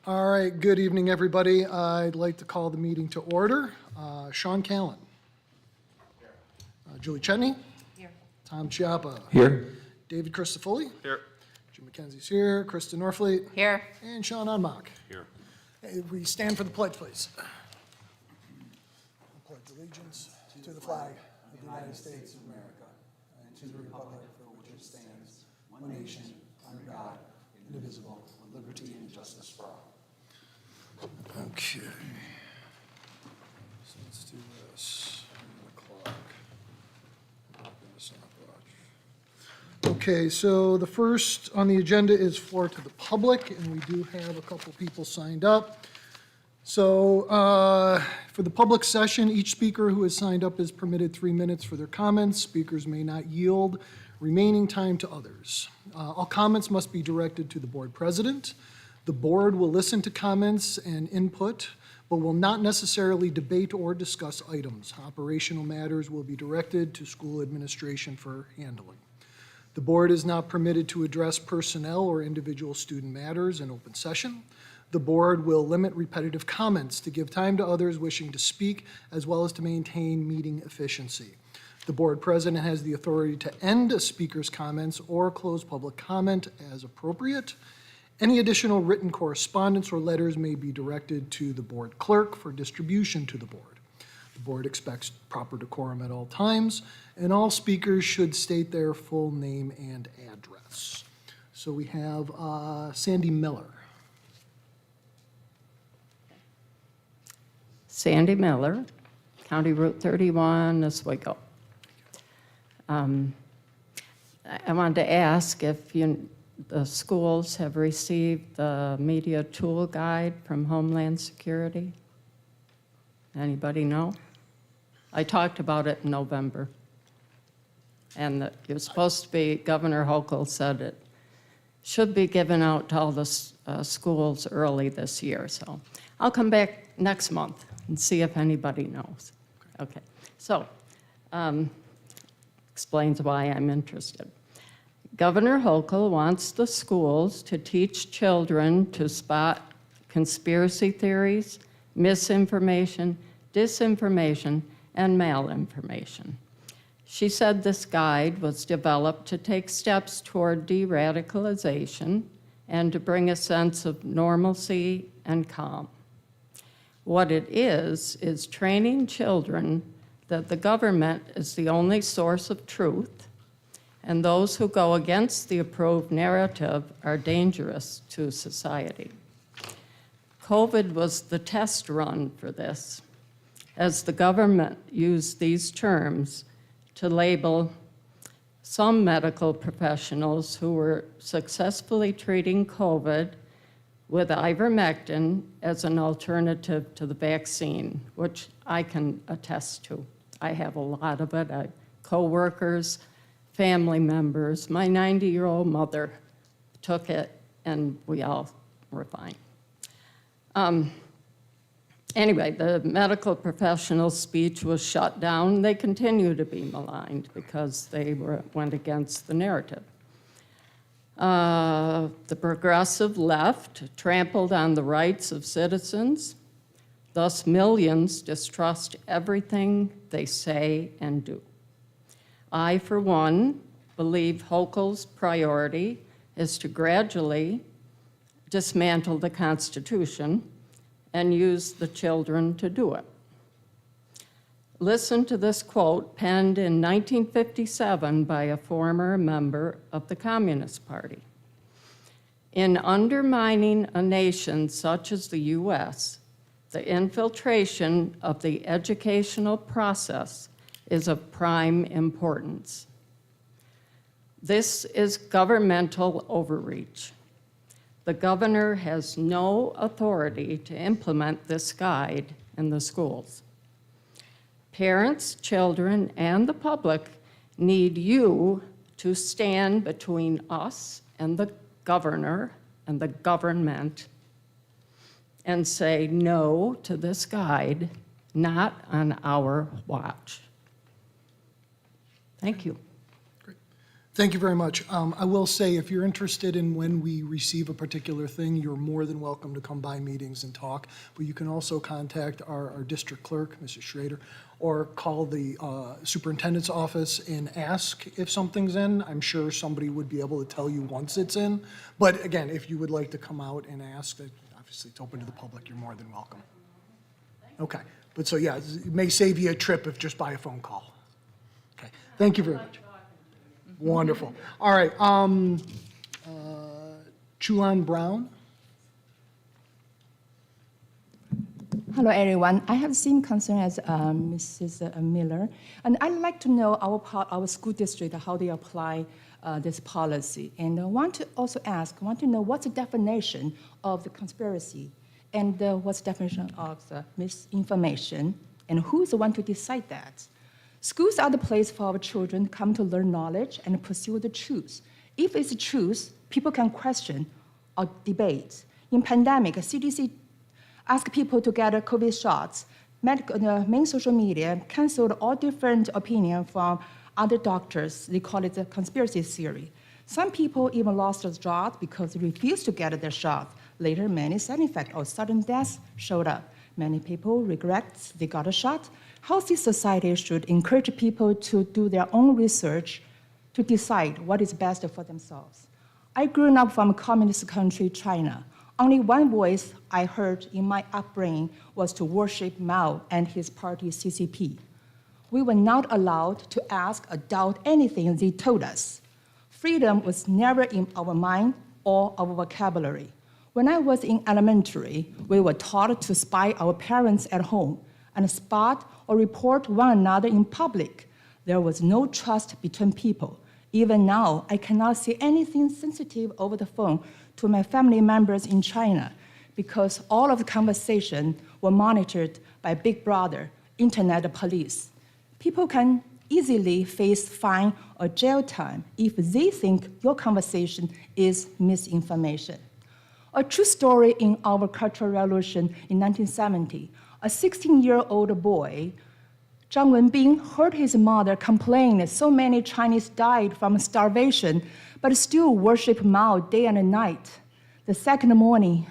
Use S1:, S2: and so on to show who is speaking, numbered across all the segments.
S1: All right, good evening, everybody. I'd like to call the meeting to order. Sean Callan. Here. Julie Chetney.
S2: Here.
S1: Tom Chiappa.
S3: Here.
S1: David Christofoli.
S3: Here.
S1: Jim McKenzie's here. Kristen Norfleet.
S2: Here.
S1: And Sean Unmock.
S3: Here.
S1: Hey, we stand for the pledge, please. I pledge allegiance to the flag of the United States of America and to the republic for which it stands, one nation, under God, indivisible, with liberty and justice for all. Okay. So let's do this. 1 o'clock. Open this up. Okay, so the first on the agenda is floor to the public, and we do have a couple people signed up. So for the public session, each speaker who has signed up is permitted 3 minutes for their comments. Speakers may not yield remaining time to others. All comments must be directed to the board president. The board will listen to comments and input, but will not necessarily debate or discuss items. Operational matters will be directed to school administration for handling. The board is not permitted to address personnel or individual student matters in open session. The board will limit repetitive comments to give time to others wishing to speak, as well as to maintain meeting efficiency. The board president has the authority to end a speaker's comments or close public comment as appropriate. Any additional written correspondence or letters may be directed to the board clerk for distribution to the board. The board expects proper decorum at all times, and all speakers should state their full name and address. So we have Sandy Miller.
S2: Sandy Miller, County Route 31, Oswego. I wanted to ask if the schools have received the media tool guide from Homeland Security. Anybody know? I talked about it in November. And that you're supposed to be, Governor Hochul said it should be given out to all the schools early this year. So I'll come back next month and see if anybody knows. Okay, so explains why I'm interested. Governor Hochul wants the schools to teach children to spot conspiracy theories, misinformation, disinformation, and malinformation. She said this guide was developed to take steps toward de-radicalization and to bring a sense of normalcy and calm. What it is training children that the government is the only source of truth, and those who go against the approved narrative are dangerous to society. COVID was the test run for this, as the government used these terms to label some medical professionals who were successfully treating COVID with ivermectin as an alternative to the vaccine, which I can attest to. I have a lot of it. Coworkers, family members. My 90-year-old mother took it, and we all were fine. Anyway, the medical professionals' speech was shut down. They continue to be maligned because they went against the narrative. The progressive left trampled on the rights of citizens. Thus, millions distrust everything they say and do. I, for one, believe Hochul's priority is to gradually dismantle the Constitution and use the children to do it. Listen to this quote penned in 1957 by a former member of the Communist Party. In undermining a nation such as the U.S., the infiltration of the educational process is of prime importance. This is governmental overreach. The governor has no authority to implement this guide in the schools. Parents, children, and the public need you to stand between us and the governor and the government and say no to this guide, not on our watch. Thank you.
S1: Great. Thank you very much. I will say, if you're interested in when we receive a particular thing, you're more than welcome to come by meetings and talk. But you can also contact our district clerk, Mrs. Schrader, or call the superintendent's office and ask if something's in. I'm sure somebody would be able to tell you once it's in. But again, if you would like to come out and ask, obviously it's open to the public, you're more than welcome. Okay, but so yeah, it may save you a trip if just by a phone call. Okay, thank you very much. Wonderful. All right, Chulan Brown.
S3: Hello, everyone. I have the same concern as Mrs. Miller, and I'd like to know our school district, how they apply this policy. And I want to also want to know what's the definition of the conspiracy, and what's the definition of the misinformation, and who's the one to decide that? Schools are the place for our children to come to learn knowledge and pursue the truth. If it's the truth, people can question or debate. In pandemic, CDC asked people to get COVID shots. The main social media canceled all different opinions from other doctors. They call it a conspiracy theory. Some people even lost their jobs because they refused to get their shots. Later, many side effects or sudden deaths showed up. Many people regret they got a shot. Healthy society should encourage people to do their own research to decide what is best for themselves. I grew up from a communist country, China. Only one voice I heard in my upbringing was to worship Mao and his party CCP. We were not allowed to ask or doubt anything they told us. Freedom was never in our mind or our vocabulary. When I was in elementary, we were taught to spy our parents at home and spot or report one another in public. There was no trust between people. Even now, I cannot say anything sensitive over the phone to my family members in China because all of the conversation were monitored by Big Brother, internet police. People can easily face fine or jail time if they think your conversation is misinformation. A true story in our Cultural Revolution in 1970, a 16-year-old boy, Zhang Wenbing, heard his mother complain that so many Chinese died from starvation, but still worship Mao day and night. The second morning,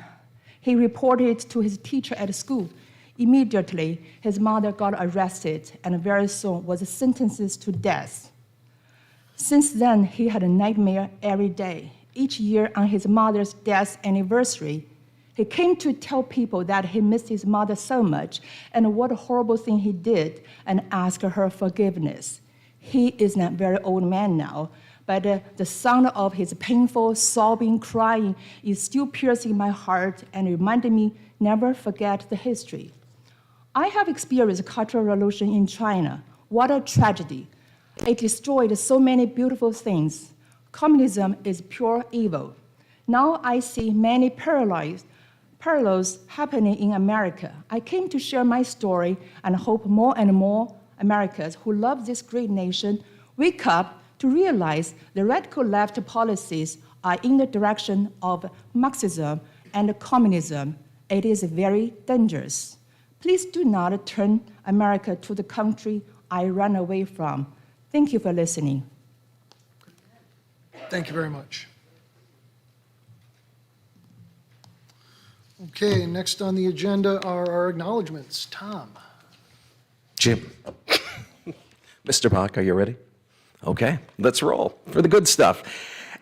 S3: he reported to his teacher at school. Immediately, his mother got arrested and very soon was sentenced to death. Since then, he had a nightmare every day. Each year on his mother's death anniversary, he came to tell people that he missed his mother so much and what a horrible thing he did and ask her forgiveness. He is not a very old man now, but the sound of his painful, sobbing, crying is still piercing my heart and reminded me never forget the history. I have experienced the Cultural Revolution in China. What a tragedy. It destroyed so many beautiful things. Communism is pure evil. Now I see many parallels happening in America. I came to share my story and hope more and more Americans who love this great nation wake up to realize the radical left policies are in the direction of Marxism and communism. It is very dangerous. Please do not turn America to the country I ran away from. Thank you for listening.
S1: Thank you very much. Okay, next on the agenda are our acknowledgements. Tom.
S4: Jim. Mr. Bach, are you ready? Okay, let's roll for the good stuff.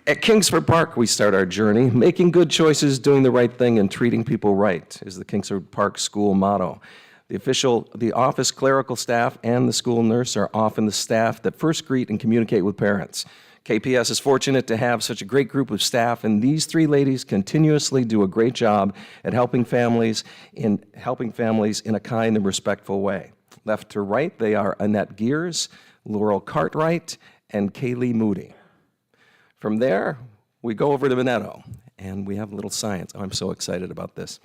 S4: At Kingsford Park, we start our journey. Making good choices, doing the right thing, and treating people right is the Kingsford Park School motto. The office clerical staff and the school nurse are often the staff that first greet and communicate with parents. KPS is fortunate to have such a great group of staff, and these three ladies continuously do a great job at helping families in a kind and respectful way. Left to right, they are Annette Gears, Laurel Cartwright, and Kaylee Moody. From there, we go over to Veneto, and we have a little science. Oh, I'm so excited about this.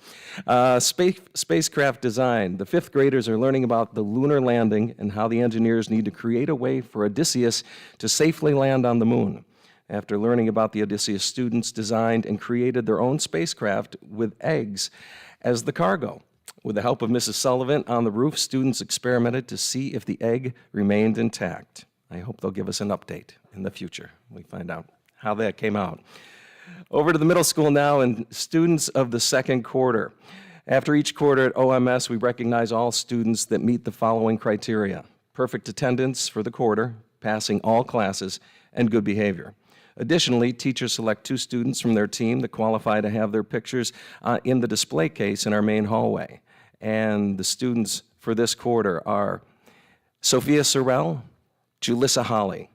S4: Spacecraft design. The fifth graders are learning about the lunar landing and how the engineers need to create a way for Odysseus to safely land on the moon. After learning about the Odysseus, students designed and created their own spacecraft with eggs as the cargo. With the help of Mrs. Sullivan on the roof, students experimented to see if the egg remained intact. I hope they'll give us an update in the future. We find out how that came out. Over to the middle school now, and students of the second quarter. After each quarter at OMS, we recognize all students that meet the following criteria: perfect attendance for the quarter, passing all classes, and good behavior. Additionally, teachers select 2 students from their team that qualify to have their pictures in the display case in our main hallway. And the students for this quarter are Sophia Sorrell, Julissa Holly,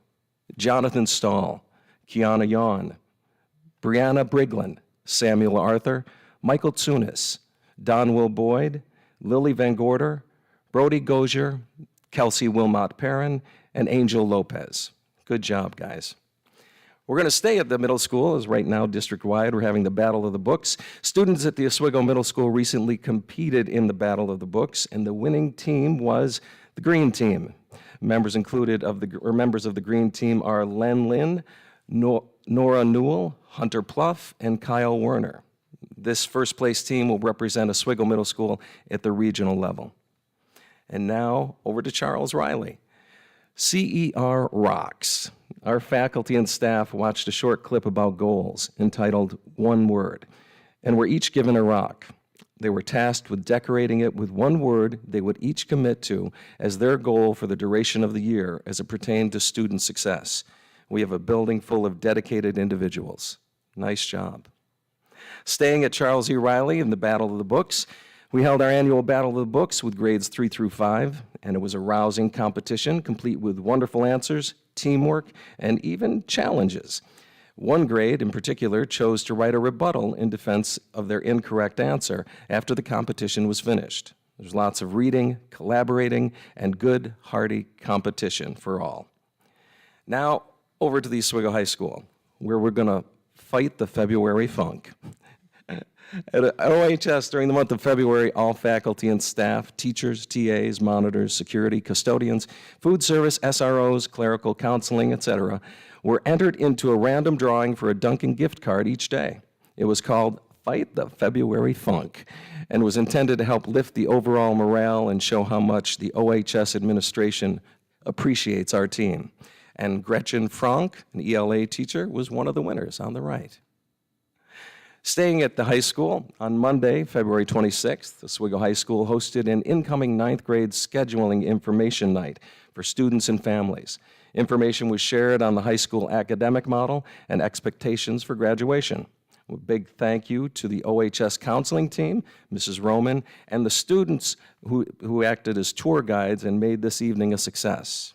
S4: Jonathan Stahl, Kiana Yawn, Brianna Briglin, Samuel Arthur, Michael Tsunis, Don Will Boyd, Lily Van Gorder, Brody Gozier, Kelsey Wilmot Perrin, and Angel Lopez. Good job, guys. We're going to stay at the middle school, as right now, district-wide, we're having the Battle of the Books. Students at the Oswego Middle School recently competed in the Battle of the Books, and the winning team was the Green Team. Members of the Green Team are Len Lin, Nora Newell, Hunter Pluff, and Kyle Werner. This first-place team will represent Oswego Middle School at the regional level. And now, over to Charles Riley. CER rocks. Our faculty and staff watched a short clip about goals entitled One Word, and were each given a rock. They were tasked with decorating it with one word they would each commit to as their goal for the duration of the year as it pertained to student success. We have a building full of dedicated individuals. Nice job. Staying at Charles E. Riley in the Battle of the Books, we held our annual Battle of the Books with grades 3 through 5, and it was a rousing competition complete with wonderful answers, teamwork, and even challenges. One grade in particular chose to write a rebuttal in defense of their incorrect answer after the competition was finished. There's lots of reading, collaborating, and good, hearty competition for all. Now, over to the Oswego High School, where we're going to fight the February funk. At OHS, during the month of February, all faculty and staff, teachers, TAs, monitors, security, custodians, food service, SROs, clerical counseling, etc., were entered into a random drawing for a Dunkin' gift card each day. It was called Fight the February Funk and was intended to help lift the overall morale and show how much the OHS administration appreciates our team. And Gretchen Frank, an ELA teacher, was one of the winners on the right. Staying at the high school, on Monday, February 26th, Oswego High School hosted an incoming 9th grade scheduling information night for students and families. Information was shared on the high school academic model and expectations for graduation. A big thank you to the OHS counseling team, Mrs. Roman, and the students who acted as tour guides and made this evening a success.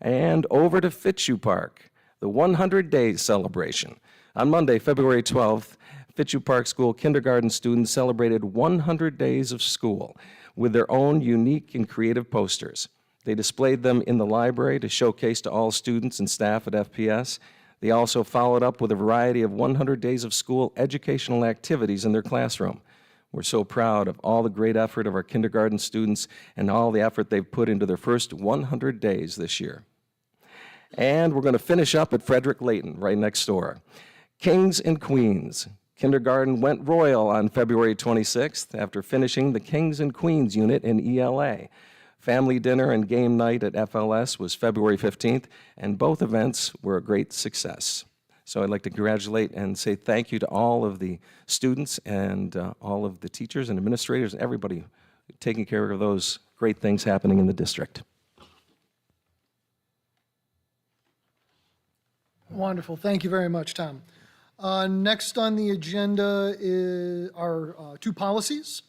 S4: And over to Fitzhugh Park, the 100 Days celebration. On Monday, February 12th, Fitzhugh Park School kindergarten students celebrated 100 days of school with their own unique and creative posters. They displayed them in the library to showcase to all students and staff at FPS. They also followed up with a variety of 100 days of school educational activities in their classroom. We're so proud of all the great effort of our kindergarten students and all the effort they've put into their first 100 days this year. And we're going to finish up at Frederick Layton, right next door. Kings and Queens. Kindergarten went royal on February 26th after finishing the Kings and Queens unit in ELA. Family dinner and game night at FLS was February 15th, and both events were a great success. So I'd like to congratulate and say thank you to all of the students and all of the teachers and administrators and everybody taking care of those great things happening in the district.
S1: Wonderful. Thank you very much, Tom. Next on the agenda are 2 policies.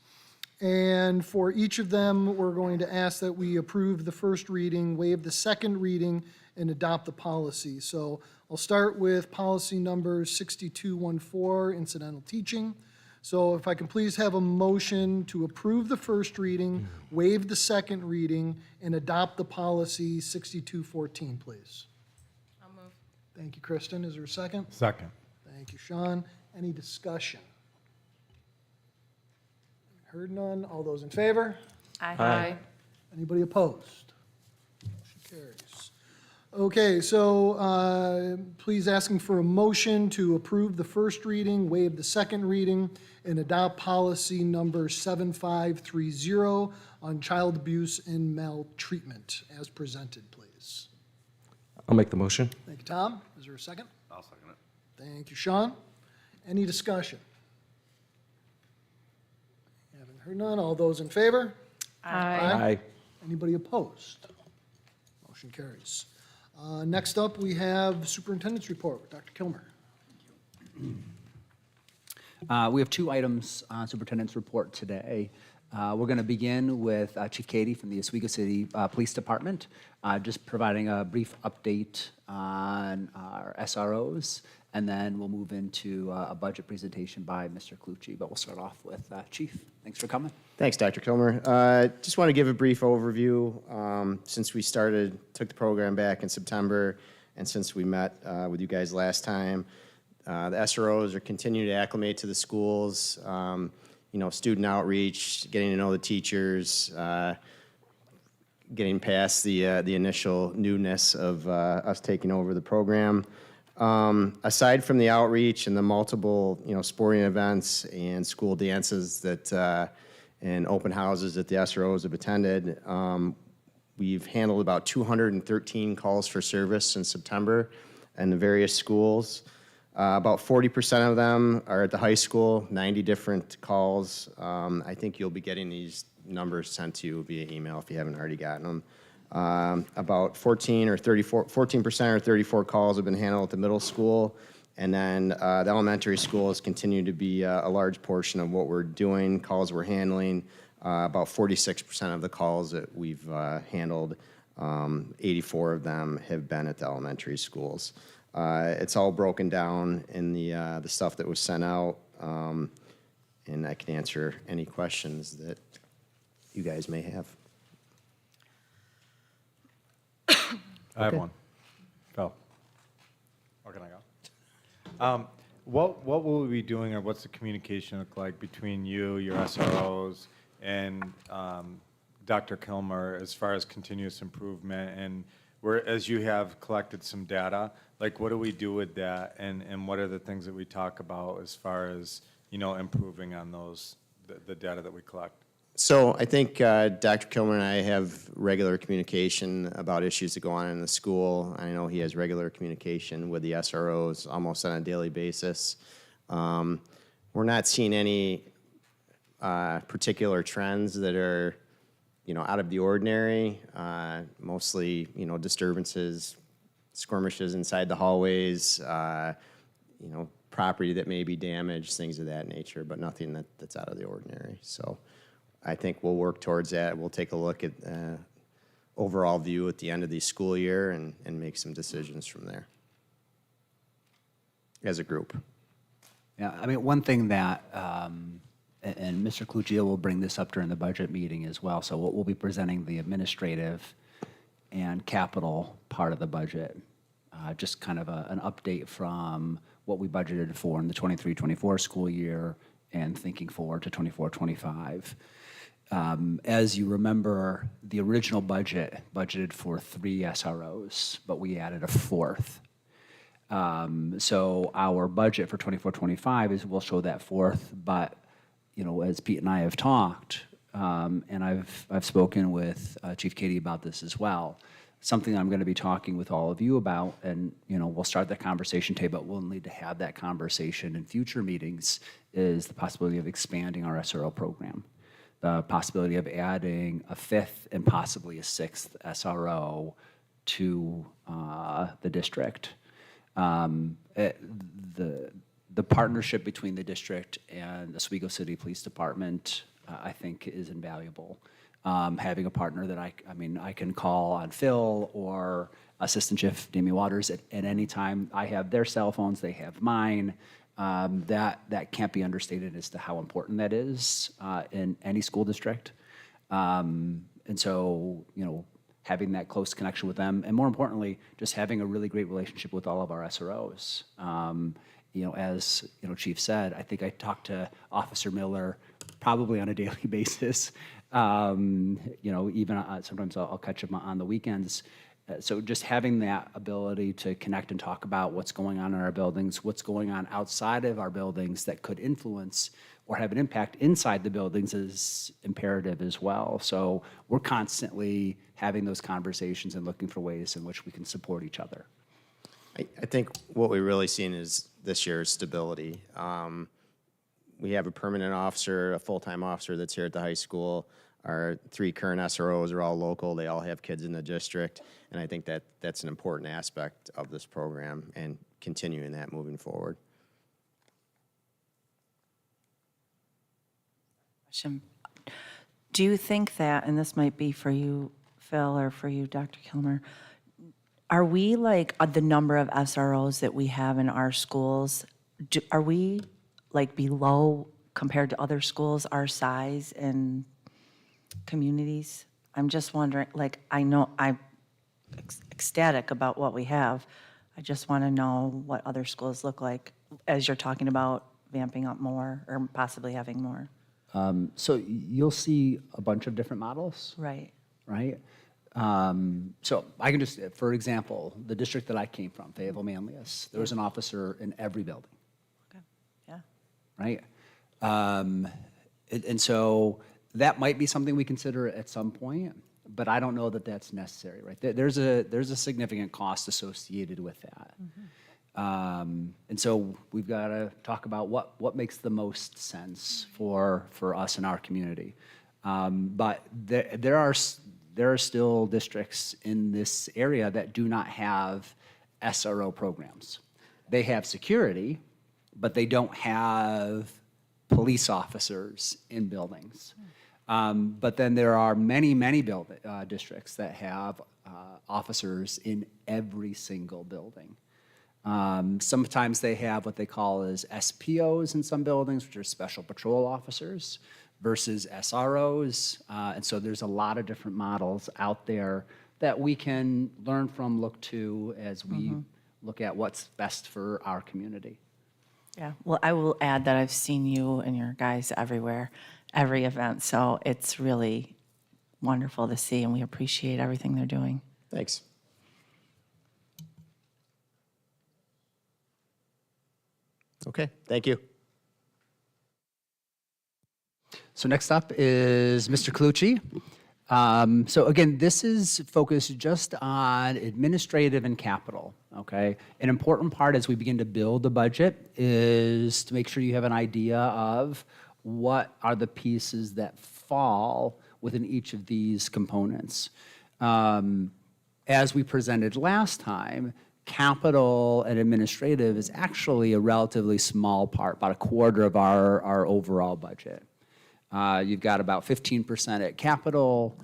S1: And for each of them, we're going to ask that we approve the first reading, waive the second reading, and adopt the policy. So I'll start with policy number 6214, incidental teaching. So if I can please have a motion to approve the first reading, waive the second reading, and adopt the policy 6214, please.
S5: I'll move.
S1: Thank you, Kristen. Is there a second?
S6: Second.
S1: Thank you, Sean. Any discussion? Heard none. All those in favor?
S5: Aye.
S1: Anybody opposed? Motion carries. Okay, so please asking for a motion to approve the first reading, waive the second reading, and adopt policy number 7530 on child abuse and maltreatment as presented, please.
S4: I'll make the motion.
S1: Thank you, Tom. Is there a second?
S6: I'll second it.
S1: Thank you, Sean. Any discussion? Haven't heard none. All those in favor?
S4: Aye.
S1: Anybody opposed? Motion carries. Next up, we have Superintendent's Report with Dr. Kilmer.
S7: We have two items on Superintendent's Report today. We're going to begin with Chief Katie from the Oswego City Police Department, just providing a brief update on our SROs, and then we'll move into a budget presentation by Mr. Clucci. But we'll start off with Chief. Thanks for coming.
S8: Thanks, Dr. Kilmer. Just want to give a brief overview. Since we took the program back in September, and since we met with you guys last time, the SROs are continuing to acclimate to the schools, student outreach, getting to know the teachers, getting past the initial newness of us taking over the program. Aside from the outreach and the multiple, sporting events and school dances and open houses that the SROs have attended, we've handled about 213 calls for service in September in the various schools. About 40% of them are at the high school, 90 different calls. I think you'll be getting these numbers sent to you via email if you haven't already gotten them. About 14% or 34 calls have been handled at the middle school, and then the elementary schools continue to be a large portion of what we're doing, calls we're handling. About 46% of the calls that we've handled, 84 of them have been at the elementary schools. It's all broken down in the stuff that was sent out, and I can answer any questions that you guys may have.
S6: I have one. Phil. Or can I go? What will we be doing, or what's the communication look like between you, your SROs, and Dr. Kilmer as far as continuous improvement? And as you have collected some data, like what do we do with that, and what are the things that we talk about as far as improving on those the data that we collect?
S8: So I think Dr. Kilmer and I have regular communication about issues that go on in the school. I know he has regular communication with the SROs almost on a daily basis. We're not seeing any particular trends that are, out of the ordinary. Mostly, disturbances, skirmishes inside the hallways, property that may be damaged, things of that nature, but nothing that's out of the ordinary. So I think we'll work towards that. We'll take a look at overall view at the end of the school year and make some decisions from there as a group.
S7: Yeah, one thing that, and Mr. Clucci will bring this up during the budget meeting as well, so we'll be presenting the administrative and capital part of the budget, just kind of an update from what we budgeted for in the 23-24 school year and thinking forward to 24-25. As you remember, the original budget budgeted for 3 SROs, but we added a 4th. So our budget for 24-25 will show that 4th, but as Pete and I have talked, and I've spoken with Chief Katie about this as well, something I'm going to be talking with all of you about, and we'll start that conversation today, but we'll need to have that conversation in future meetings, is the possibility of expanding our SRO program. The possibility of adding a 5th and possibly a 6th SRO to the district. The partnership between the district and the Oswego City Police Department, I think, is invaluable. Having a partner that I can call on Phil or Assistant Chief Damien Waters at any time. I have their cell phones, they have mine. That can't be understated as to how important that is in any school district. And so, having that close connection with them, and more importantly, just having a really great relationship with all of our SROs. As Chief said, I think I talk to Officer Miller probably on a daily basis. Even sometimes I'll catch him on the weekends. So just having that ability to connect and talk about what's going on in our buildings, what's going on outside of our buildings that could influence or have an impact inside the buildings is imperative as well. So we're constantly having those conversations and looking for ways in which we can support each other.
S8: I think what we're really seeing is this year's stability. We have a permanent officer, a full-time officer that's here at the high school. Our 3 current SROs are all local. They all have kids in the district. And I think that that's an important aspect of this program and continuing that moving forward.
S9: Question. Do you think that, and this might be for you, Phil, or for you, Dr. Kilmer, are we like the number of SROs that we have in our schools, are we like below compared to other schools our size and communities? I'm just wondering, like, I know I'm ecstatic about what we have. I just want to know what other schools look like as you're talking about vamping up more or possibly having more.
S7: So you'll see a bunch of different models.
S9: Right.
S7: Right? So I can just, for example, the district that I came from, Fayetteville-Manlius, there was an officer in every building,
S9: Okay. Yeah.
S7: right? And so that might be something we consider at some point, but I don't know that that's necessary, right? There's a significant cost associated with that. And so we've got to talk about what makes the most sense for us in our community. But there are still districts in this area that do not have SRO programs. They have security, but they don't have police officers in buildings. But then there are many districts that have officers in every single building. Sometimes they have what they call as SPOs in some buildings, which are special patrol officers, versus SROs. And so there's a lot of different models out there that we can learn from, look to as we look at what's best for our community.
S9: Yeah, well, I will add that I've seen you and your guys everywhere, every event, so it's really wonderful to see, and we appreciate everything they're doing.
S8: Thanks. Okay, thank you.
S7: So next up is Mr. Colucci. So again, this is focused just on administrative and capital, okay? An important part as we begin to build the budget is to make sure you have an idea of what are the pieces that fall within each of these components. As we presented last time, capital and administrative is actually a relatively small part, about a quarter of our overall budget. You've got about 15% at capital,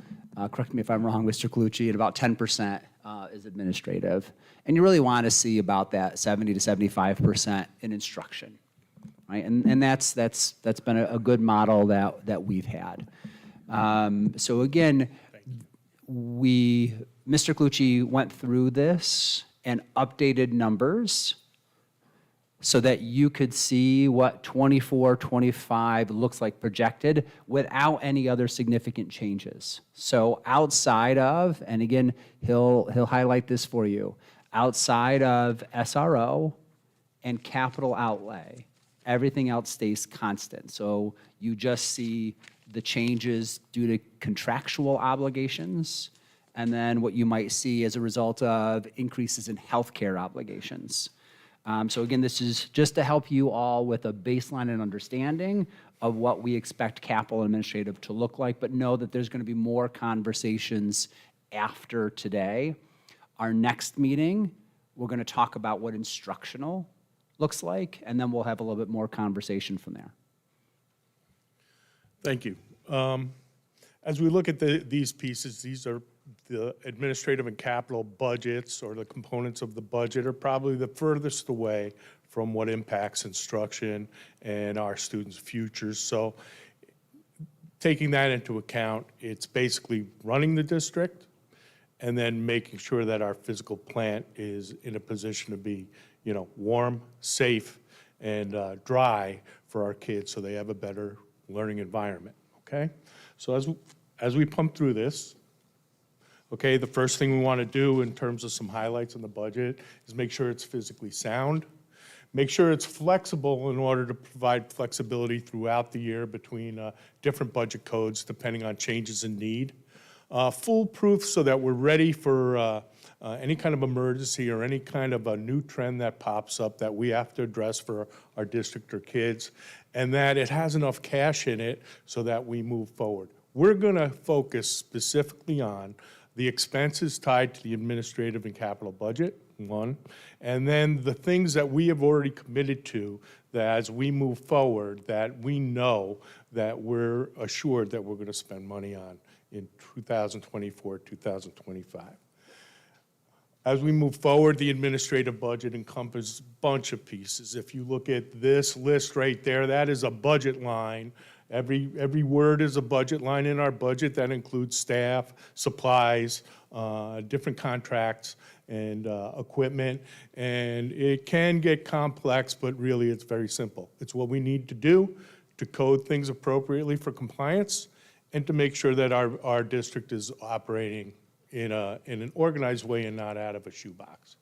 S7: correct me if I'm wrong, Mr. Colucci, and about 10% is administrative. And you really want to see about that 70 to 75% in instruction, right? And that's been a good model that we've had. So again, Mr. Colucci went through this and updated numbers so that you could see what 24, 25 looks like projected without any other significant changes. So outside of, and again, he'll highlight this for you, outside of SRO and capital outlay, everything else stays constant. So you just see the changes due to contractual obligations, and then what you might see as a result of increases in healthcare obligations. So again, this is just to help you all with a baseline and understanding of what we expect capital and administrative to look like, but know that there's going to be more conversations after today. Our next meeting, we're going to talk about what instructional looks like, and then we'll have a little bit more conversation from there.
S10: Thank you. As we look at these pieces, these are the administrative and capital budgets, or the components of the budget, are probably the furthest away from what impacts instruction and our students' futures. So taking that into account, it's basically running the district and then making sure that our physical plant is in a position to be, warm, safe, and dry for our kids so they have a better learning environment, okay? So as we pump through this, Okay, the first thing we want to do in terms of some highlights in the budget is make sure it's physically sound. Make sure it's flexible in order to provide flexibility throughout the year between different budget codes depending on changes in need. Foolproof so that we're ready for any kind of emergency or any kind of a new trend that pops up that we have to address for our district or kids, and that it has enough cash in it so that we move forward. We're going to focus specifically on the expenses tied to the administrative and capital budget, one, and then the things that we have already committed to that as we move forward, that we know that we're assured that we're going to spend money on in 2024, 2025. As we move forward, the administrative budget encompasses a bunch of pieces. If you look at this list right there, that is a budget line. Every word is a budget line in our budget. That includes staff, supplies, different contracts, and equipment. And it can get complex, but really it's very simple. It's what we need to do to code things appropriately for compliance and to make sure that our district is operating in an organized way and not out of a shoebox.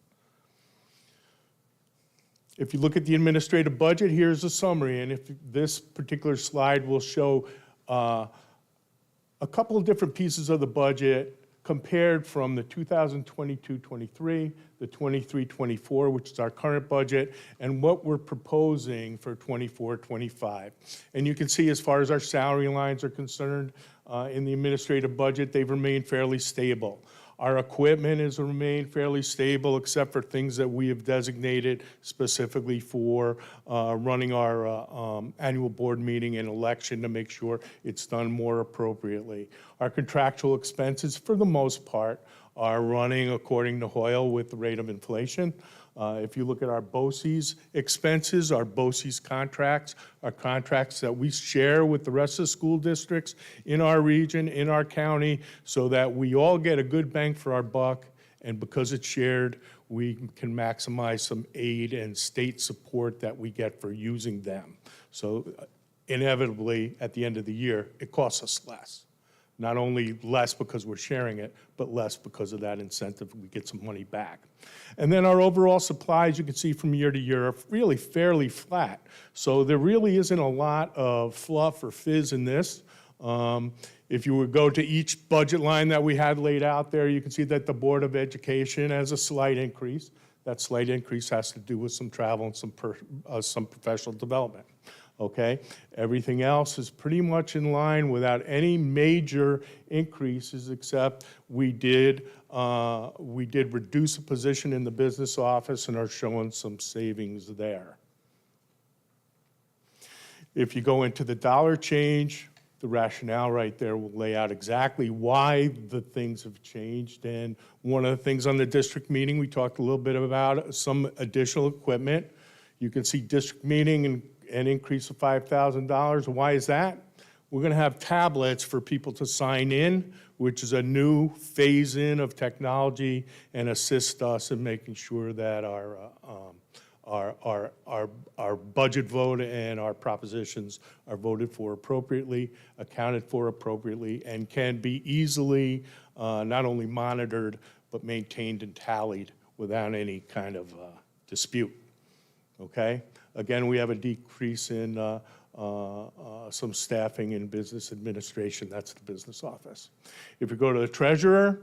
S10: If you look at the administrative budget, here's a summary, and if this particular slide will show a couple of different pieces of the budget compared from the 2022-23, the 23-24, which is our current budget, and what we're proposing for 24-25. And you can see as far as our salary lines are concerned, in the administrative budget, they've remained fairly stable. Our equipment has remained fairly stable, except for things that we have designated specifically for running our annual board meeting and election to make sure it's done more appropriately. Our contractual expenses, for the most part, are running according to Hoyle with the rate of inflation. If you look at our BOCES expenses, our BOCES contracts, are contracts that we share with the rest of the school districts in our region, in our county, so that we all get a good bang for our buck, and because it's shared, we can maximize some aid and state support that we get for using them. So inevitably, at the end of the year, it costs us less. Not only less because we're sharing it, but less because of that incentive, we get some money back. And then our overall supplies, you can see from year to year, are really fairly flat. So there really isn't a lot of fluff or fizz in this. If you would go to each budget line that we had laid out there, you can see that the Board of Education has a slight increase. That slight increase has to do with some travel and some professional development. Okay, everything else is pretty much in line without any major increases, except we did reduce a position in the business office and are showing some savings there. If you go into the dollar change, the rationale right there will lay out exactly why the things have changed. And one of the things on the district meeting, we talked a little bit about some additional equipment. You can see district meeting and an increase of $5,000. Why is that? We're going to have tablets for people to sign in, which is a new phase-in of technology and assist us in making sure that our budget vote and our propositions are voted for appropriately, accounted for appropriately, and can be easily not only monitored, but maintained and tallied without any kind of dispute. Okay? Again, we have a decrease in some staffing in business administration. That's the business office. If you go to the treasurer,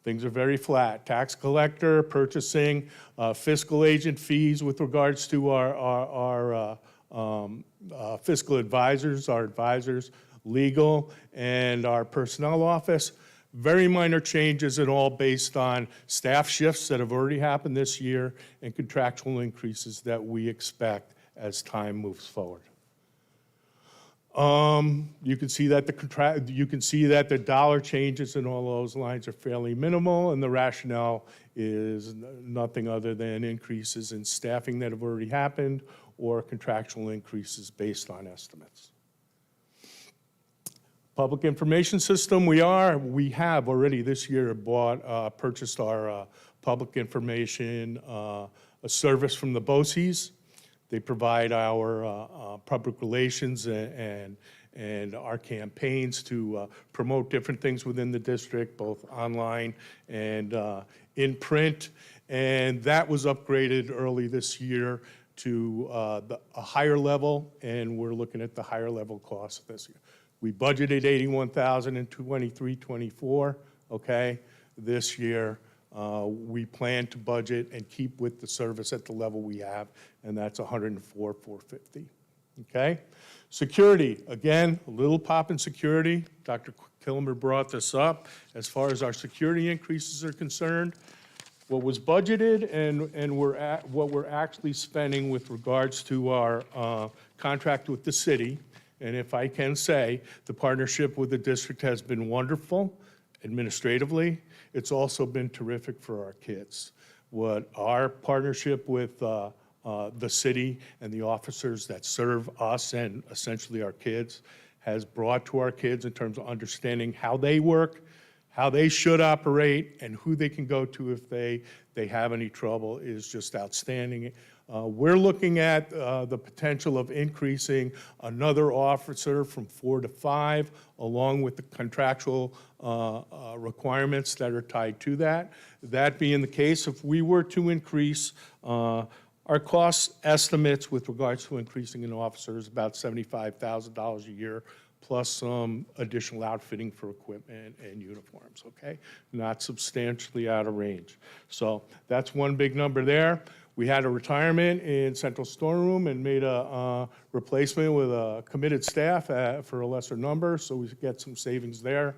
S10: things are very flat. Tax collector, purchasing, fiscal agent fees with regards to our fiscal advisors, our advisors, legal, and our personnel office. Very minor changes and all based on staff shifts that have already happened this year and contractual increases that we expect as time moves forward. You can see that the dollar changes in all those lines are fairly minimal, and the rationale is nothing other than increases in staffing that have already happened or contractual increases based on estimates. Public information system, we have already this year purchased our public information a service from the BOCES. They provide our public relations and and our campaigns to promote different things within the district, both online and in print. And that was upgraded early this year to a higher level, and we're looking at the higher level costs this year. We budgeted $81,000 in 23-24, okay? This year, we plan to budget and keep with the service at the level we have, and that's $104,450, okay? Security, again, a little pop in security. Dr. Kilmer brought this up. As far as our security increases are concerned, what was budgeted and what we're actually spending with regards to our contract with the city, and if I can say, the partnership with the district has been wonderful administratively. It's also been terrific for our kids. What our partnership with the city and the officers that serve us and essentially our kids has brought to our kids in terms of understanding how they work, how they should operate, and who they can go to if they have any trouble is just outstanding. We're looking at the potential of increasing another officer from 4 to 5, along with the contractual requirements that are tied to that. That being the case, if we were to increase our cost estimates with regards to increasing an officer is about $75,000 a year, plus some additional outfitting for equipment and uniforms, okay? Not substantially out of range. So that's one big number there. We had a retirement in central storeroom and made a replacement with a committed staff for a lesser number, so we get some savings there.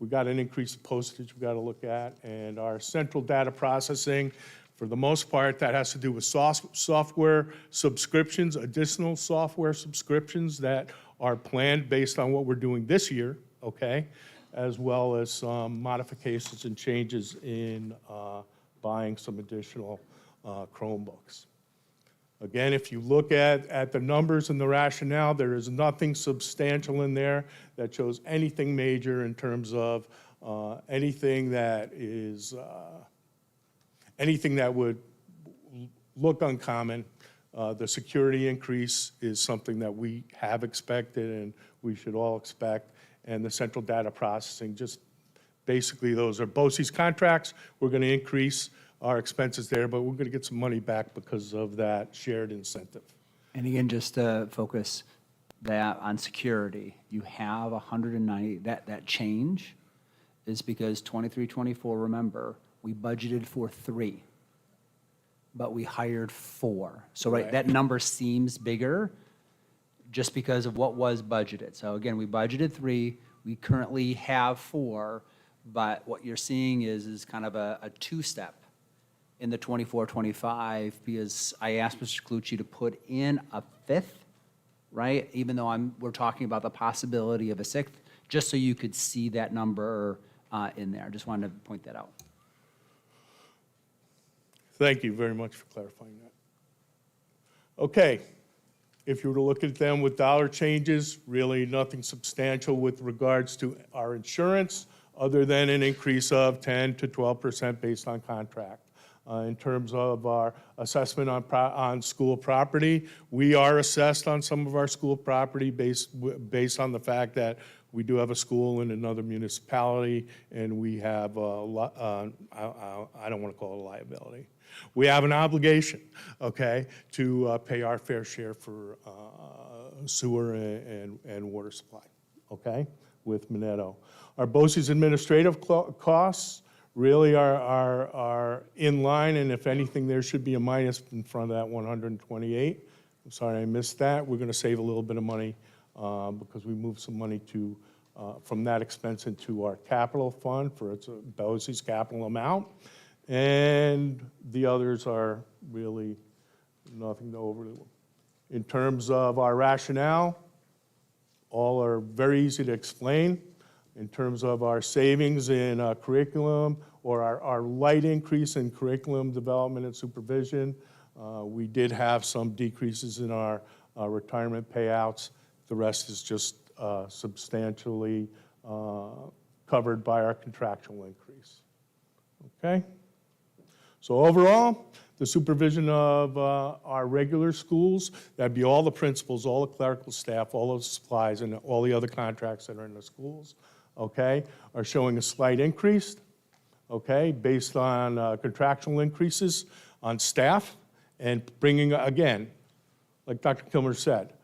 S10: We got an increase in postage we got to look at, and our central data processing, for the most part, that has to do with software subscriptions, additional software subscriptions that are planned based on what we're doing this year, okay? As well as some modifications and changes in buying some additional Chromebooks. Again, if you look at the numbers and the rationale, there is nothing substantial in there that shows anything major in terms of anything that is, anything that would look uncommon. The security increase is something that we have expected and we should all expect. And the central data processing, just basically those are BOCES contracts. We're going to increase our expenses there, but we're going to get some money back because of that shared incentive.
S7: And again, just to focus that on security, you have 190, that change is because 23-24, remember, we budgeted for 3, but we hired 4. So right, that number seems bigger just because of what was budgeted. So again, we budgeted 3, we currently have 4, but what you're seeing is kind of a 2-step in the 24-25, because I asked Mr. Clucci to put in a 5th, right? Even though we're talking about the possibility of a 6th, just so you could see that number in there. Just wanted to point that out.
S10: Thank you very much for clarifying that. Okay, if you were to look at them with dollar changes, really nothing substantial with regards to our insurance, other than an increase of 10 to 12% based on contract. In terms of our assessment on school property, we are assessed on some of our school property based on the fact that we do have a school in another municipality, and we have, I don't want to call it a liability. We have an obligation, okay, to pay our fair share for sewer and water supply, okay, with Minetto. Our BOCES administrative costs really are in line, and if anything, there should be a minus in front of that 128. I'm sorry I missed that. We're going to save a little bit of money because we moved some money from that expense into our capital fund for its BOCES capital amount. And the others are really nothing to overly. In terms of our rationale, all are very easy to explain. In terms of our savings in curriculum or our light increase in curriculum development and supervision, we did have some decreases in our retirement payouts. The rest is just substantially covered by our contractual increase. Okay? So overall, the supervision of our regular schools. That'd be all the principals, all the clerical staff, all those supplies, and all the other contracts that are in the schools, okay, are showing a slight increase, okay, based on contractual increases on staff and bringing, again, like Dr. Kilmer said,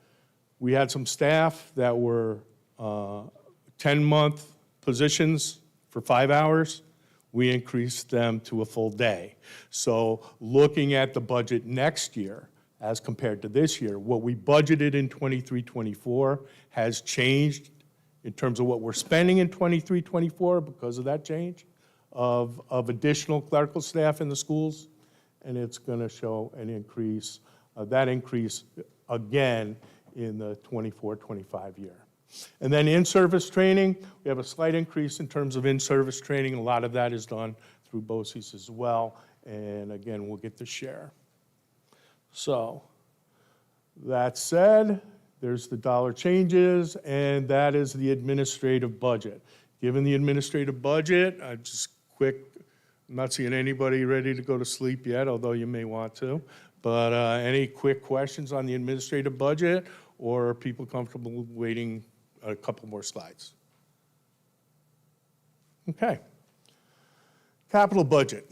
S10: we had some staff that were 10-month positions for 5 hours. We increased them to a full day. So looking at the budget next year as compared to this year, what we budgeted in 23-24 has changed in terms of what we're spending in 23-24 because of that change of additional clerical staff in the schools, and it's going to show an increase, that increase again in the 24-25 year. And then in-service training, we have a slight increase in terms of in-service training. A lot of that is done through BOCES as well, and again, we'll get the share. So, that said, there's the dollar changes, and that is the administrative budget. Given the administrative budget, just quick, I'm not seeing anybody ready to go to sleep yet, although you may want to, but any quick questions on the administrative budget, or are people comfortable waiting a couple more slides? Okay. Capital budget.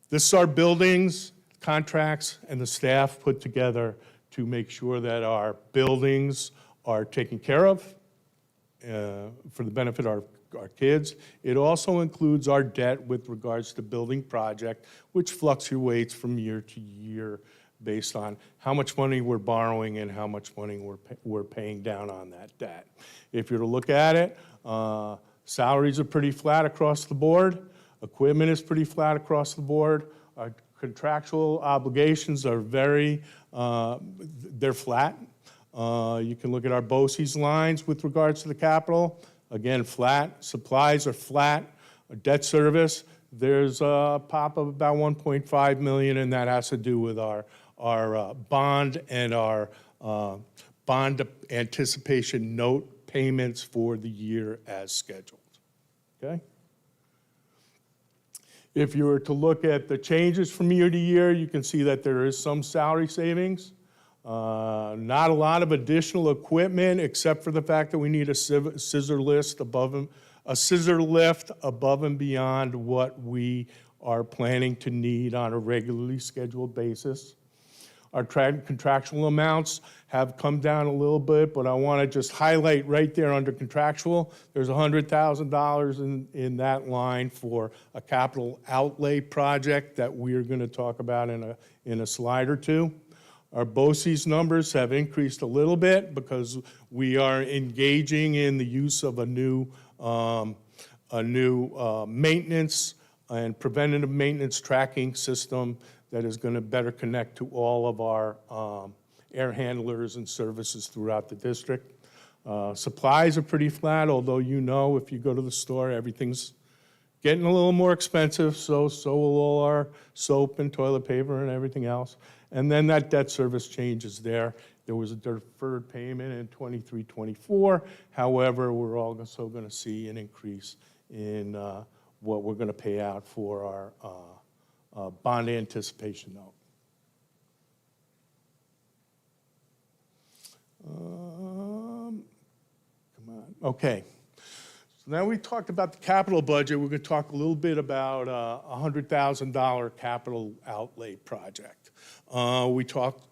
S10: This is our buildings, contracts, and the staff put together to make sure that our buildings are taken care of for the benefit of our kids. It also includes our debt with regards to building project, which fluctuates from year to year based on how much money we're borrowing and how much money we're paying down on that debt. If you're to look at it, salaries are pretty flat across the board. Equipment is pretty flat across the board. Our contractual obligations are they're flat. You can look at our BOCES lines with regards to the capital. Again, flat. Supplies are flat. Our debt service, there's a pop of about 1.5 million, and that has to do with our bond and our bond anticipation note payments for the year as scheduled, okay? If you were to look at the changes from year to year, you can see that there is some salary savings. Not a lot of additional equipment, except for the fact that we need a scissor lift above and beyond what we are planning to need on a regularly scheduled basis. Our contractual amounts have come down a little bit, but I want to just highlight right there under contractual, there's $100,000 in that line for a capital outlay project that we're going to talk about in a slide or two. Our BOCES numbers have increased a little bit because we are engaging in the use of a new maintenance and preventative maintenance tracking system that is going to better connect to all of our air handlers and services throughout the district. Supplies are pretty flat, although you know if you go to the store, everything's getting a little more expensive, so will all our soap and toilet paper and everything else. And then that debt service change is there. There was a deferred payment in 23-24. However, we're also going to see an increase in what we're going to pay out for our bond anticipation note. Come on. Okay. So now we talked about the capital budget. We're going to talk a little bit about a $100,000 capital outlay project. We talked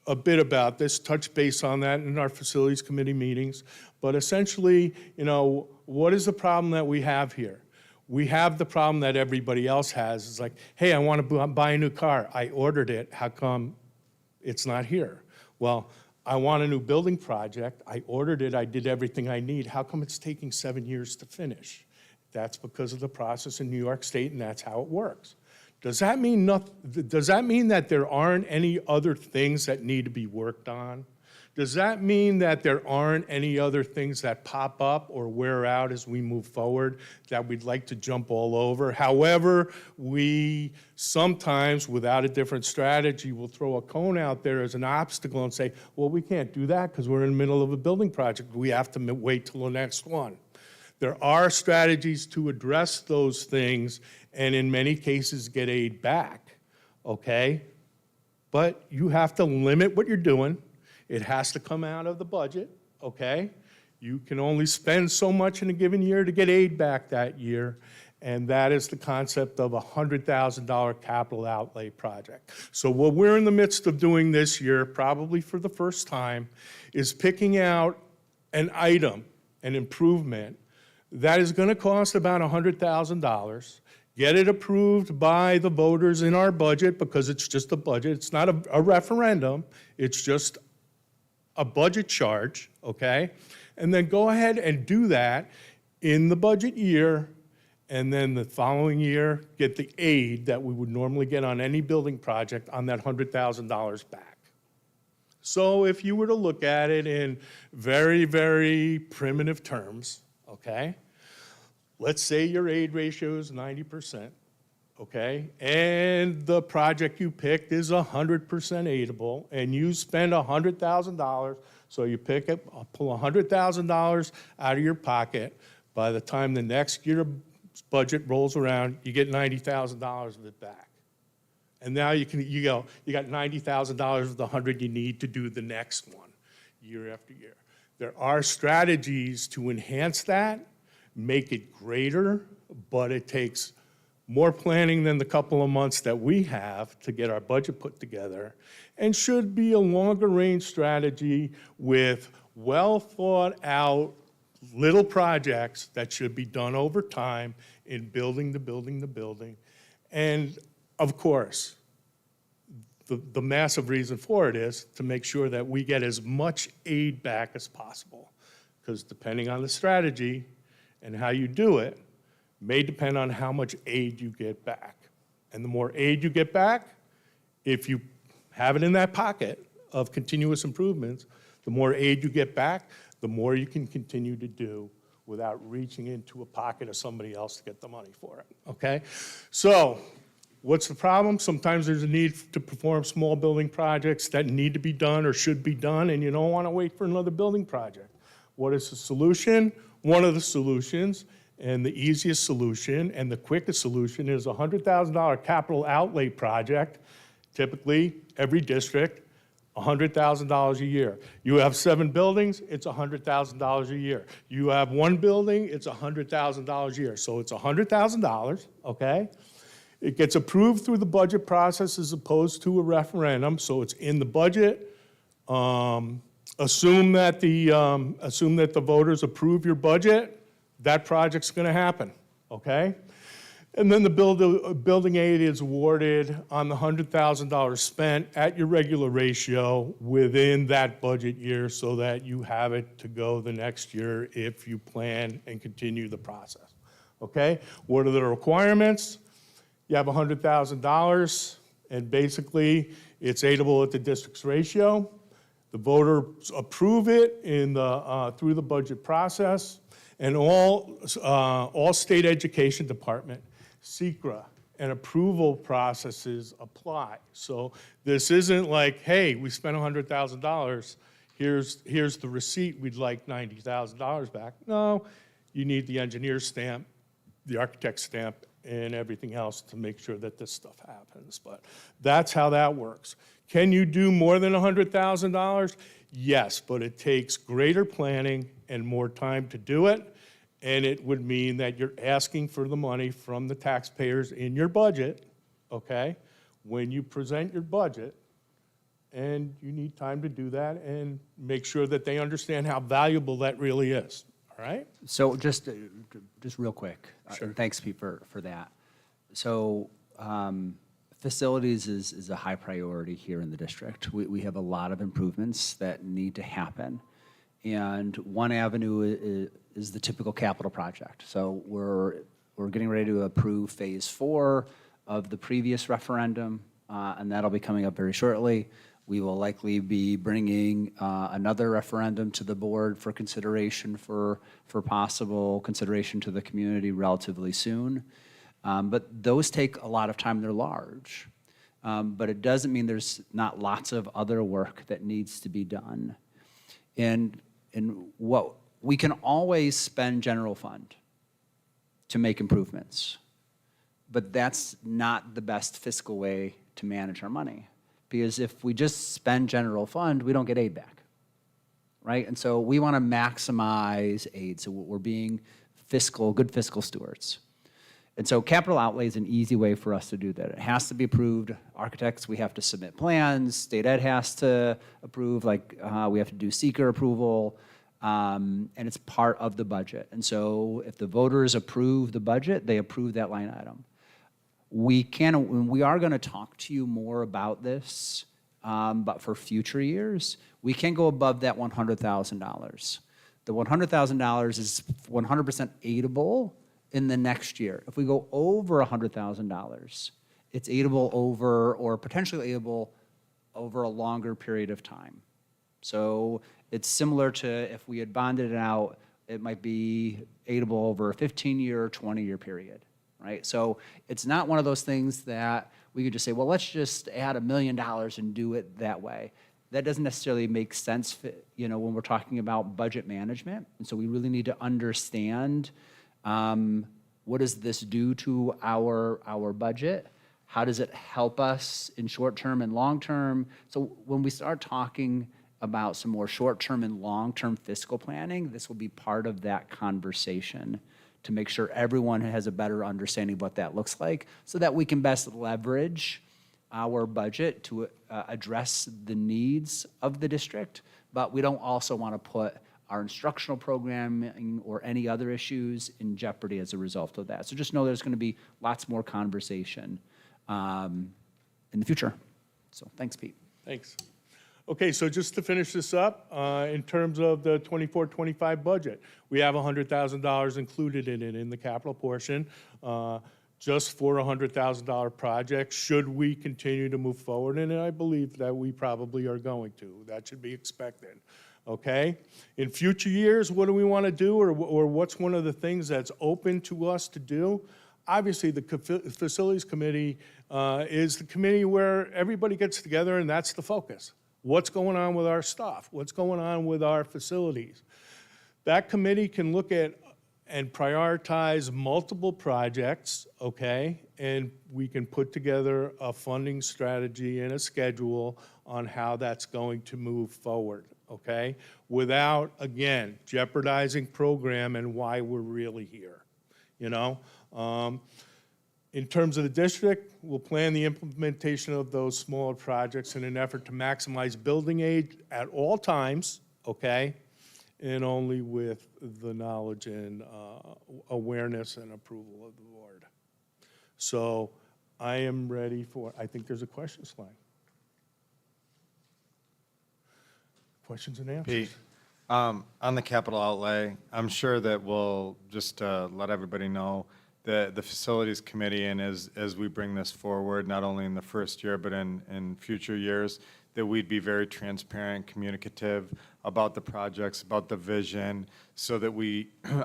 S10: a bit about this, touch base on that in our facilities committee meetings. But essentially, you know, what is the problem that we have here? We have the problem that everybody else has. It's like, hey, I want to buy a new car. I ordered it. How come it's not here? Well, I want a new building project. I ordered it. I did everything I need. How come it's taking 7 years to finish? That's because of the process in New York State, and that's how it works. Does that mean that there aren't any other things that need to be worked on? Does that mean that there aren't any other things that pop up or wear out as we move forward that we'd like to jump all over? However, we sometimes, without a different strategy, will throw a cone out there as an obstacle and say, well, we can't do that because we're in the middle of a building project. We have to wait till the next one. There are strategies to address those things and in many cases get aid back. okay? But you have to limit what you're doing. It has to come out of the budget, okay? You can only spend so much in a given year to get aid back that year, and that is the concept of a $100,000 capital outlay project. So what we're in the midst of doing this year, probably for the first time, is picking out an item, an improvement, that is gonna cost about $100,000, get it approved by the voters in our budget, because it's just a budget, it's not a referendum, it's just a budget charge, okay? And then go ahead and do that in the budget year, and then the following year, get the aid that we would normally get on any building project on that $100,000 back. So if you were to look at it in very, very primitive terms, okay? Let's say your aid ratio is 90%, okay? And the project you picked is 100% aidable, and you spend $100,000, so you pull $100,000 out of your pocket. By the time the next year budget rolls around, you get $90,000 of it back. And now you got $90,000 of the 100 you need to do the next one, year after year. There are strategies to enhance that, make it greater, but it takes more planning than the couple of months that we have to get our budget put together, and should be a longer range strategy with well thought out little projects that should be done over time in building the building. And of course, the massive reason for it is to make sure that we get as much aid back as possible. Because depending on the strategy and how you do it, may depend on how much aid you get back. And the more aid you get back, if you have it in that pocket of continuous improvements, the more aid you get back, the more you can continue to do without reaching into a pocket of somebody else to get the money for it, okay? So what's the problem? Sometimes there's a need to perform small building projects that need to be done or should be done, and you don't want to wait for another building project. What is the solution? One of the solutions, and the easiest solution and the quickest solution, is a $100,000 capital outlay project, typically every district, $100,000 a year. You have 7 buildings, it's $100,000 a year. You have 1 building, it's $100,000 a year. So it's $100,000, okay? It gets approved through the budget process as opposed to a referendum, so it's in the budget. Assume that the voters approve your budget, that project's gonna happen, okay? And then the building aid is awarded on the $100,000 spent at your regular ratio within that budget year, so that you have it to go the next year if you plan and continue the process, okay? What are the requirements? You have $100,000, and basically it's aidable at the district's ratio. The voters approve it through the budget process, and all state education department, SECRA, and approval processes apply. So this isn't like, hey, we spent $100,000, here's the receipt, we'd like $90,000 back. No, you need the engineer's stamp, the architect's stamp, and everything else to make sure that this stuff happens. But that's how that works. Can you do more than $100,000? Yes, but it takes greater planning and more time to do it. And it would mean that you're asking for the money from the taxpayers in your budget, okay, when you present your budget. And you need time to do that and make sure that they understand how valuable that really is, all right?
S7: So just real quick, and thanks, Pete, for that. So facilities is a high priority here in the district. We have a lot of improvements that need to happen. And one avenue is the typical capital project. So we're getting ready to approve phase 4 of the previous referendum, and that'll be coming up very shortly. We will likely be bringing another referendum to the board for consideration for possible consideration to the community relatively soon. But those take a lot of time, they're large. But it doesn't mean there's not lots of other work that needs to be done. And what we can always spend general fund to make improvements, but that's not the best fiscal way to manage our money. Because if we just spend general fund, we don't get aid back, right? And so we want to maximize aid, so we're being good fiscal stewards. And so capital outlay is an easy way for us to do that. It has to be approved. Architects, we have to submit plans. State ed has to approve, we have to do seeker approval, and it's part of the budget. And so if the voters approve the budget, they approve that line item. We are going to talk to you more about this, but for future years, we can go above that $100,000. The $100,000 is 100% aidable in the next year. If we go over $100,000, it's aidable over, or potentially aidable over a longer period of time. So it's similar to if we had bonded it out, it might be aidable over a 15-year or 20-year period, right? So it's not one of those things that we could just say, well, let's just add $1 million and do it that way. That doesn't necessarily make sense, when we're talking about budget management. And so we really need to understand what does this do to our budget? How does it help us in short-term and long-term? So when we start talking about some more short-term and long-term fiscal planning, this will be part of that conversation to make sure everyone has a better understanding of what that looks like so that we can best leverage our budget to address the needs of the district, but we don't also want to put our instructional programming or any other issues in jeopardy as a result of that. So just know there's going to be lots more conversation in the future. So thanks, Pete.
S10: Thanks. Okay, so just to finish this up, in terms of the 24-25 budget, we have $100,000 included in it in the capital portion, just for a $100,000 project. Should we continue to move forward in it, I believe that we probably are going to. That should be expected. Okay? In future years, what do we want to do, or what's one of the things that's open to us to do? Obviously, the Facilities Committee is the committee where everybody gets together and that's the focus. What's going on with our stuff? What's going on with our facilities? That committee can look at and prioritize multiple projects, okay? And we can put together a funding strategy and a schedule on how that's going to move forward, okay? Without, again, jeopardizing program and why we're really here, In terms of the district, we'll plan the implementation of those smaller projects in an effort to maximize building aid at all times, okay? And only with the knowledge and awareness and approval of the board. So I am ready I think there's a question slide. Questions and answers.
S6: Pete, on the capital outlay, I'm sure that we'll just let everybody know the Facilities Committee, and as we bring this forward, not only in the first year, but in future years, that we'd be very transparent, communicative about the projects, about the vision, so that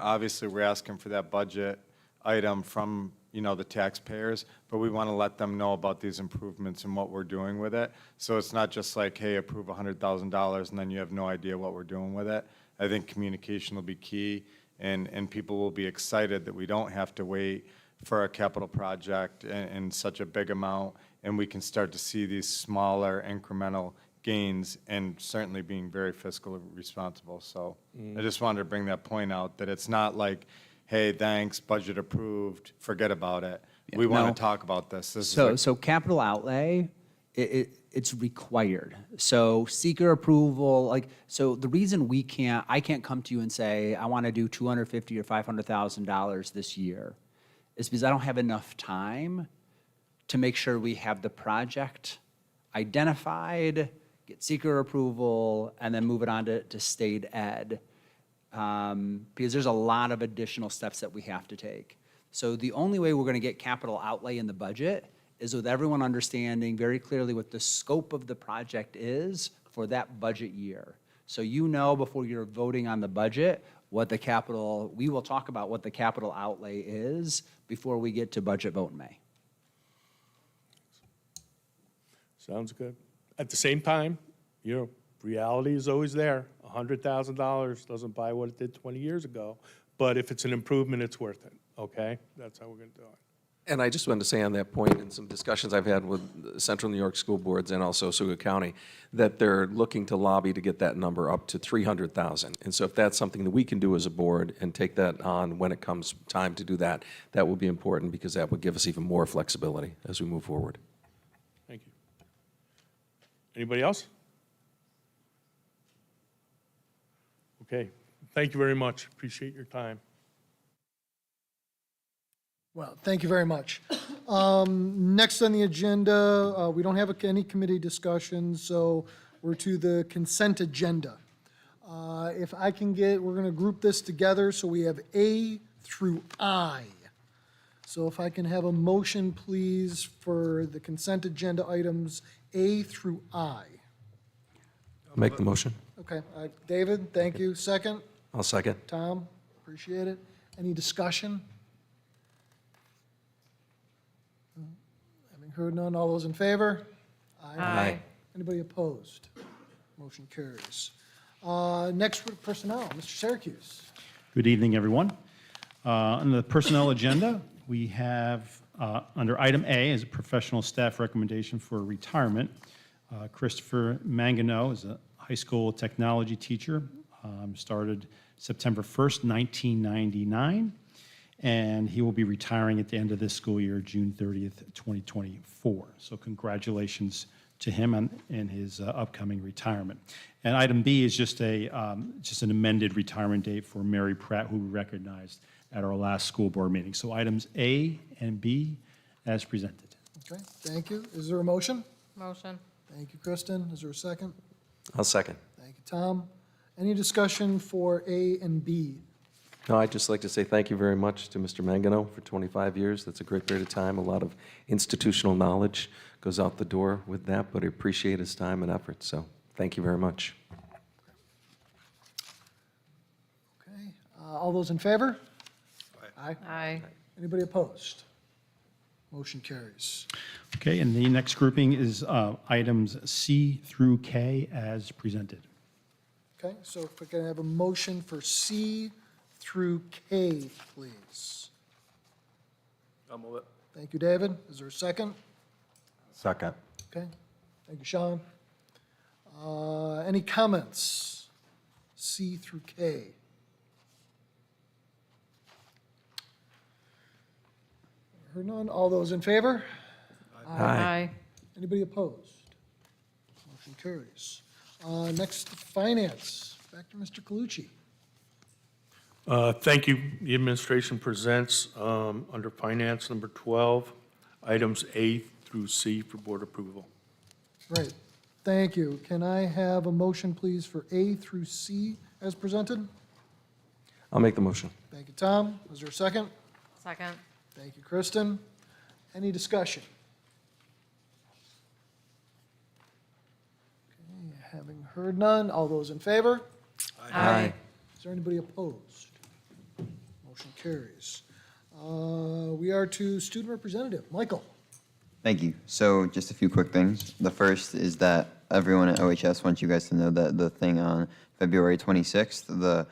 S6: obviously we're asking for that budget item from, the taxpayers, but we want to let them know about these improvements and what we're doing with it. So it's not just like, hey, approve $100,000 and then you have no idea what we're doing with it. I think communication will be key, and people will be excited that we don't have to wait for a capital project in such a big amount, and we can start to see these smaller incremental gains, and certainly being very fiscally responsible. So I just wanted to bring that point out, that it's not like, hey, thanks, budget approved, forget about it. We want to talk about this.
S7: So capital outlay, it's required. So seeker approval, so the reason I can't come to you and say, I want to do $250,000 or $500,000 this year, is because I don't have enough time to make sure we have the project identified, get seeker approval, and then move it on to state ed. Because there's a lot of additional steps that we have to take. So the only way we're going to get capital outlay in the budget is with everyone understanding very clearly what the scope of the project is for that budget year. So before you're voting on the budget, we will talk about what the capital outlay is before we get to budget vote in May.
S10: Sounds good. At the same time, reality is always there. $100,000 doesn't buy what it did 20 years ago, but if it's an improvement, it's worth it, okay? That's how we're going to do it.
S4: And I just wanted to say on that point, in some discussions I've had with Central New York school boards and also Oswego County, that they're looking to lobby to get that number up to 300,000. And so if that's something that we can do as a board and take that on when it comes time to do that, that will be important because that would give us even more flexibility as we move forward.
S10: Thank you. Anybody else? Okay, thank you very much. Appreciate your time.
S1: Well, thank you very much. Next on the agenda, we don't have any committee discussions, so we're to the consent agenda. If I can get, we're going to group this together, so we have A through I. So if I can have a motion, please, for the consent agenda items A through I.
S4: I'll make the motion.
S1: Okay, David, thank you. Second?
S4: I'll second.
S1: Tom, appreciate it. Any discussion? Having heard none, all those in favor?
S4: Aye.
S1: Anybody opposed? Motion carries. Next, with personnel, Mr. Syracuse.
S11: Good evening, everyone. On the personnel agenda, we have, under item A, is a professional staff recommendation for retirement. Christopher Mangano is a high school technology teacher, started September 1st, 1999, and he will be retiring at the end of this school year, June 30th, 2024. So congratulations to him in his upcoming retirement. And item B is just an amended retirement date for Mary Pratt, who we recognized at our last school board meeting. So items A and B as presented.
S1: Okay, thank you. Is there a motion?
S5: Motion.
S1: Thank you, Kristen. Is there a second?
S4: I'll second.
S1: Thank you, Tom. Any discussion for A and B?
S4: No, I'd just like to say thank you very much to Mr. Mangano for 25 years. That's a great period of time. A lot of institutional knowledge goes out the door with that, but I appreciate his time and effort, so thank you very much.
S1: Okay, all those in favor? Aye.
S5: Aye.
S1: Anybody opposed? Motion carries.
S11: Okay, and the next grouping is items C through K as presented.
S1: Okay, so if we can have a motion for C through K, please.
S6: I'll move it.
S1: Thank you, David. Is there a second?
S6: Second.
S1: Okay, thank you, Sean. Any comments? C through K. Heard none. All those in favor?
S5: Aye.
S1: Anybody opposed? Motion carries. Next, finance. Back to Mr. Colucci.
S10: Thank you. The administration presents under finance number 12, items A through C for board approval.
S1: Right. Thank you. Can I have a motion, please, for A through C as presented?
S4: I'll make the motion.
S1: Thank you, Tom. Is there a second?
S5: Second.
S1: Thank you, Kristen. Any discussion? Okay, having heard none, all those in favor?
S5: Aye.
S1: Is there anybody opposed? Motion carries. We are to student representative. Michael.
S12: Thank you. So just a few quick things. The first is that everyone at OHS wants you guys to know that the thing on February 26th, the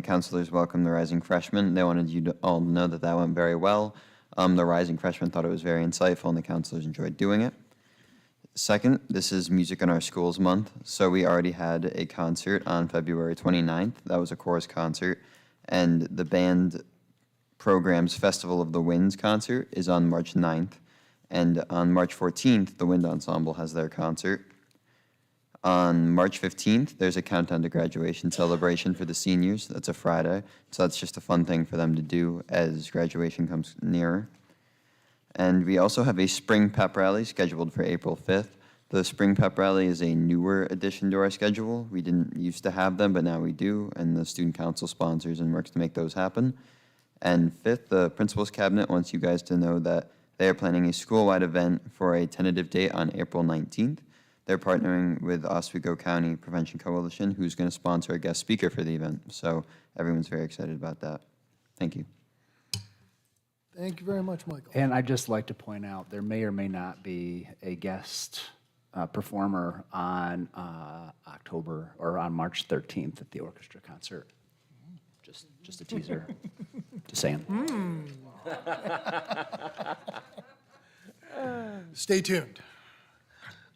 S12: counselors welcomed the rising freshmen. They wanted you to all know that that went very well. The rising freshmen thought it was very insightful, and the counselors enjoyed doing it. Second, this is Music in Our Schools Month, so we already had a concert on February 29th. That was a chorus concert, and the band program's Festival of the Winds concert is on March 9th, and on March 14th, the Wind Ensemble has their concert. On March 15th, there's a countdown to graduation celebration for the seniors. That's a Friday, so that's just a fun thing for them to do as graduation comes nearer. And we also have a spring pep rally scheduled for April 5th. The spring pep rally is a newer addition to our schedule. We didn't used to have them, but now we do, and the student council sponsors and works to make those happen. And fifth, the principal's cabinet wants you guys to know that they are planning a school-wide event for a tentative date on April 19th. They're partnering with Oswego County Prevention Coalition, who's going to sponsor a guest speaker for the event. So everyone's very excited about that. Thank you.
S1: Thank you very much, Michael.
S7: And I'd just like to point out, there may or may not be a guest performer on October or on March 13th at the orchestra concert. Just a teaser. Just saying.
S1: Stay tuned.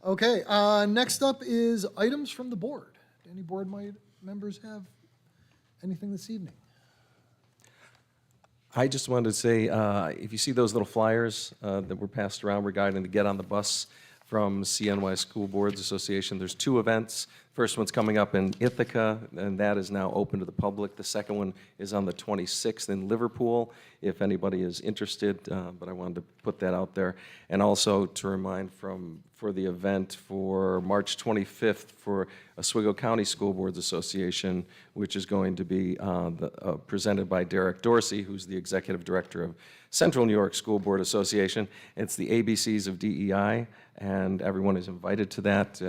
S1: Okay, next up is items from the board. Do any board members have anything this evening?
S4: I just wanted to say, if you see those little flyers that were passed around regarding the Get on the Bus from CNY School Boards Association, there's 2 events. First one's coming up in Ithaca, and that is now open to the public. The second one is on the 26th in Liverpool, if anybody is interested, but I wanted to put that out there. And also to remind for the event for March 25th for Oswego County School Boards Association, which is going to be presented by Derek Dorsey, who's the Executive Director of Central New York School Board Association. It's the ABCs of DEI, and everyone is invited to that.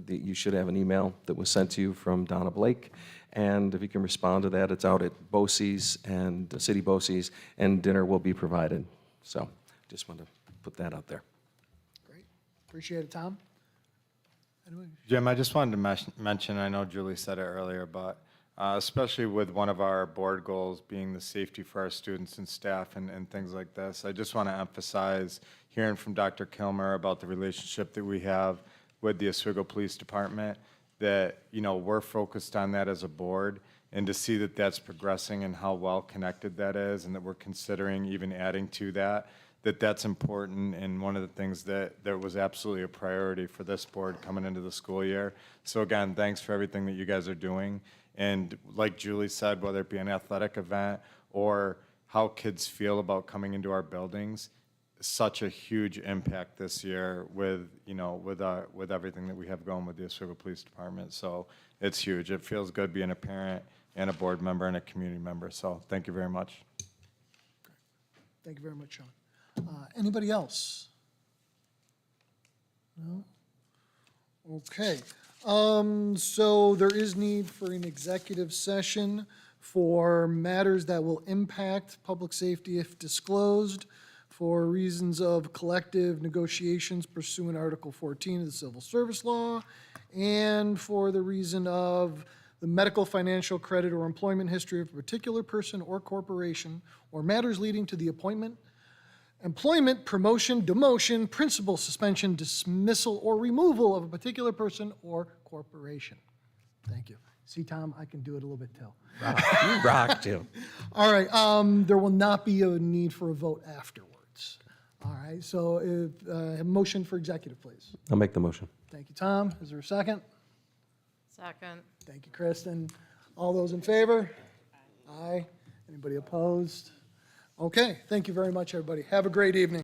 S4: You should have an email that was sent to you from Donna Blake, and if you can respond to that, it's out at BOCES and City BOCES, and dinner will be provided. So just wanted to put that out there.
S1: Great, appreciate it, Tom. Anybody?
S6: Jim, I just wanted to mention, I know Julie said it earlier, but especially with one of our board goals being the safety for our students and staff and things like this, I just want to emphasize hearing from Dr. Kilmer about the relationship that we have with the Oswego Police Department, that, you know, we're focused on that as a board, and to see that that's progressing and how well connected that is, and that we're considering even adding to that, that's important, and one of the things that was absolutely a priority for this board coming into the school year. So again, thanks for everything that you guys are doing. And like Julie said, whether it be an athletic event or how kids feel about coming into our buildings, such a huge impact this year with, you know, with everything that we have going with the Oswego Police Department. So it's huge. It feels good being a parent and a board member and a community member. So thank you very much.
S1: Thank you very much, Sean. Anybody else? No? Okay. So there is need for an executive session for matters that will impact public safety if disclosed, for reasons of collective negotiations pursuant Article 14 of the Civil Service Law, and for the reason of the medical, financial, credit, or employment history of a particular person or corporation, or matters leading to the appointment, employment, promotion, demotion, principal, suspension, dismissal, or removal of a particular person or corporation. Thank you. See, Tom, I can do it a little bit too.
S4: You rock, too.
S1: All right, there will not be a need for a vote afterwards. All right, so a motion for executive, please.
S4: I'll make the motion.
S1: Thank you, Tom. Is there a second?
S5: Second.
S1: Thank you, Kristen. All those in favor? Aye. Anybody opposed? Okay, thank you very much, everybody. Have a great evening.